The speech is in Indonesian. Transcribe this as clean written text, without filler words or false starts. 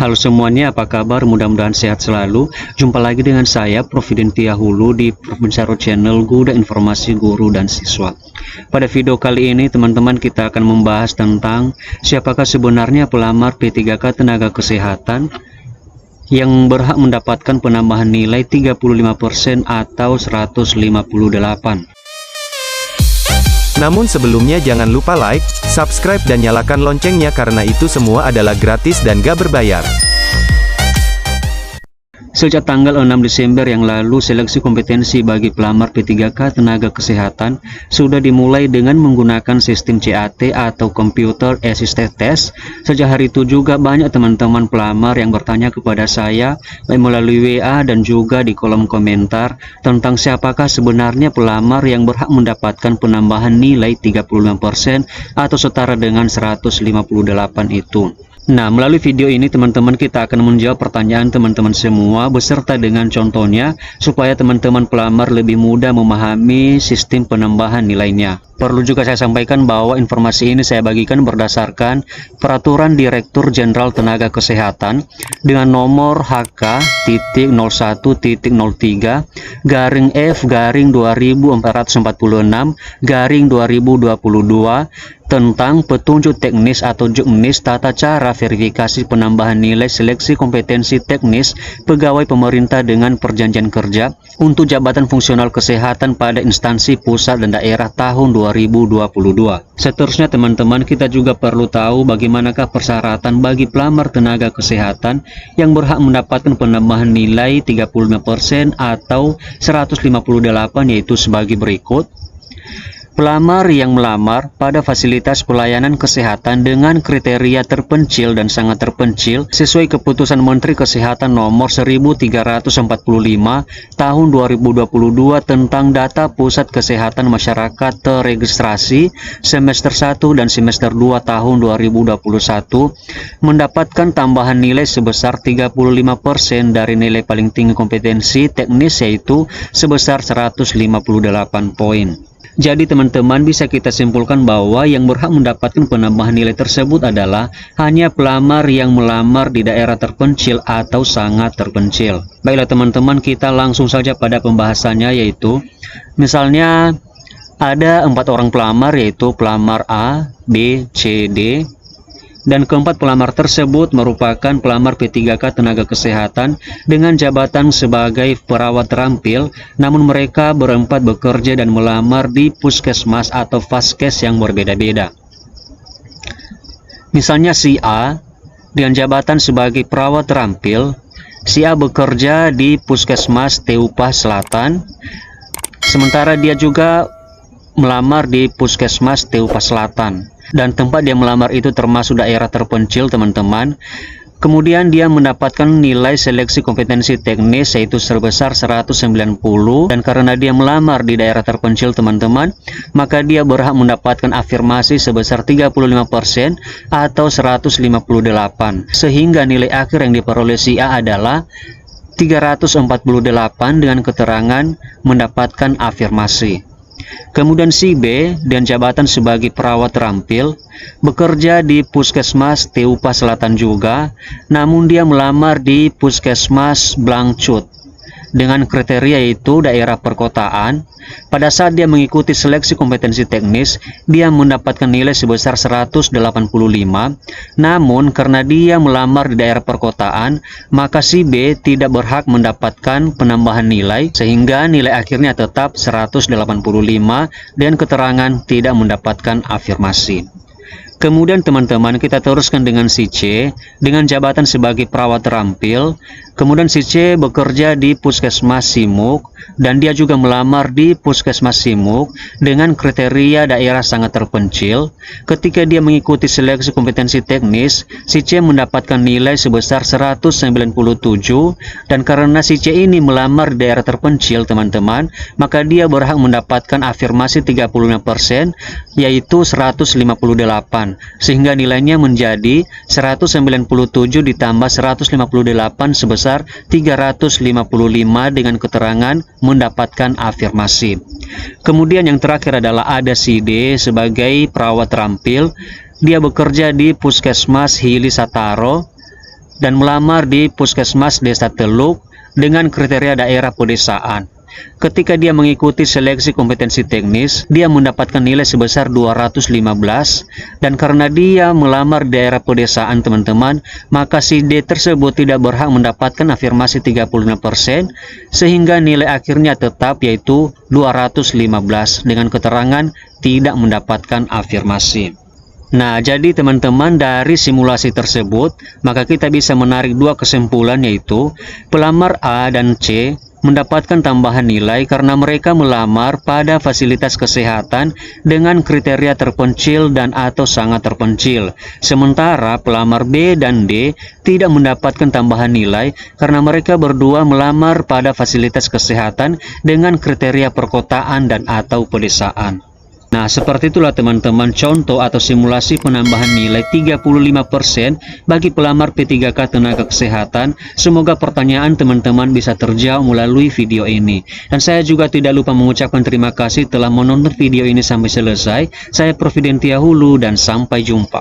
Halo semuanya, apa kabar? Mudah-mudahan sehat selalu. Jumpa lagi dengan saya, Prof. Dintia Hulu di Prof. Mencaro Channel Guru Informasi Guru dan Siswa. Pada video kali ini, teman-teman, kita akan membahas tentang siapakah sebenarnya pelamar P3K Tenaga Kesehatan yang berhak mendapatkan penambahan nilai 35% atau 158. Namun sebelumnya jangan lupa like, subscribe dan nyalakan loncengnya karena itu semua adalah gratis dan gak berbayar. Sejak tanggal 6 Desember yang lalu, seleksi kompetensi bagi pelamar P3K Tenaga Kesehatan sudah dimulai dengan menggunakan sistem CAT atau Computer Assisted Test. Sejak hari itu juga banyak teman-teman pelamar yang bertanya kepada saya melalui WA dan juga di kolom komentar tentang siapakah sebenarnya pelamar yang berhak mendapatkan penambahan nilai 35% atau setara dengan 158 itu. Nah, melalui video ini teman-teman kita akan menjawab pertanyaan teman-teman semua beserta dengan contohnya supaya teman-teman pelamar lebih mudah memahami sistem penambahan nilainya. Perlu juga saya sampaikan bahwa informasi ini saya bagikan berdasarkan Peraturan Direktur Jenderal Tenaga Kesehatan dengan nomor HK.01.03/F/2446/2022 tentang petunjuk teknis atau juknis tata cara verifikasi penambahan nilai seleksi kompetensi teknis pegawai pemerintah dengan perjanjian kerja untuk jabatan fungsional kesehatan pada instansi pusat dan daerah tahun 2022. Seterusnya teman-teman, kita juga perlu tahu bagaimanakah persyaratan bagi pelamar tenaga kesehatan yang berhak mendapatkan penambahan nilai 35% atau 158, yaitu sebagai berikut. Pelamar yang melamar pada fasilitas pelayanan kesehatan dengan kriteria terpencil dan sangat terpencil sesuai keputusan Menteri Kesehatan nomor 1345 tahun 2022 tentang data pusat kesehatan masyarakat teregistrasi semester 1 dan semester 2 tahun 2021 mendapatkan tambahan nilai sebesar 35% dari nilai paling tinggi kompetensi teknis, yaitu sebesar 158 poin. Jadi teman-teman, bisa kita simpulkan bahwa yang berhak mendapatkan penambahan nilai tersebut adalah hanya pelamar yang melamar di daerah terpencil atau sangat terpencil. Baiklah teman-teman, kita langsung saja pada pembahasannya, yaitu misalnya ada 4 orang pelamar, yaitu pelamar A, B, C, D. Dan keempat pelamar tersebut merupakan pelamar P3K Tenaga Kesehatan dengan jabatan sebagai perawat terampil, namun mereka berempat bekerja dan melamar di puskesmas atau vaskes yang berbeda-beda. Misalnya si A dengan jabatan sebagai perawat terampil, si A bekerja di puskesmas Teupah Selatan, sementara dia juga melamar di puskesmas Teupah Selatan. Dan tempat dia melamar itu termasuk daerah terpencil teman-teman. Kemudian dia mendapatkan nilai seleksi kompetensi teknis yaitu sebesar 190, dan karena dia melamar di daerah terpencil teman-teman, maka dia berhak mendapatkan afirmasi sebesar 35% atau 158, sehingga nilai akhir yang diperoleh si A adalah 348 dengan keterangan mendapatkan afirmasi. Kemudian si B dan jabatan sebagai perawat terampil bekerja di puskesmas Teupah Selatan juga, namun dia melamar di puskesmas Blangcut dengan kriteria yaitu daerah perkotaan. Pada saat dia mengikuti seleksi kompetensi teknis, dia mendapatkan nilai sebesar 185, namun karena dia melamar di daerah perkotaan, maka si B tidak berhak mendapatkan penambahan nilai, sehingga nilai akhirnya tetap 185 dan keterangan tidak mendapatkan afirmasi. Kemudian teman-teman, kita teruskan dengan si C dengan jabatan sebagai perawat terampil. Kemudian si C bekerja di puskesmas Simuk dan dia juga melamar di puskesmas Simuk dengan kriteria daerah sangat terpencil. Ketika dia mengikuti seleksi kompetensi teknis, si C mendapatkan nilai sebesar 197, dan karena si C ini melamar di daerah terpencil teman-teman, maka dia berhak mendapatkan afirmasi 35% yaitu 158, sehingga nilainya menjadi 197 ditambah 158 sebesar 355 dengan keterangan mendapatkan afirmasi. Kemudian yang terakhir adalah ada si D sebagai perawat terampil. Dia bekerja di puskesmas Hili Sataro dan melamar di Puskesmas Desa Teluk dengan kriteria daerah pedesaan. Ketika dia mengikuti seleksi kompetensi teknis, dia mendapatkan nilai sebesar 215, dan karena dia melamar daerah pedesaan teman-teman, maka si D tersebut tidak berhak mendapatkan afirmasi 35%, sehingga nilai akhirnya tetap yaitu 215 dengan keterangan tidak mendapatkan afirmasi. Nah, jadi teman-teman, dari simulasi tersebut, maka kita bisa menarik dua kesimpulan, yaitu pelamar A dan C mendapatkan tambahan nilai karena mereka melamar pada fasilitas kesehatan dengan kriteria terpencil dan atau sangat terpencil. Sementara pelamar B dan D tidak mendapatkan tambahan nilai karena mereka berdua melamar pada fasilitas kesehatan dengan kriteria perkotaan dan atau pedesaan. Nah, seperti itulah teman-teman contoh atau simulasi penambahan nilai 35% bagi pelamar P3K Tenaga Kesehatan. Semoga pertanyaan teman-teman bisa terjawab melalui video ini. Dan saya juga tidak lupa mengucapkan terima kasih telah menonton video ini sampai selesai. Saya Prof. Dentia Hulu dan sampai jumpa.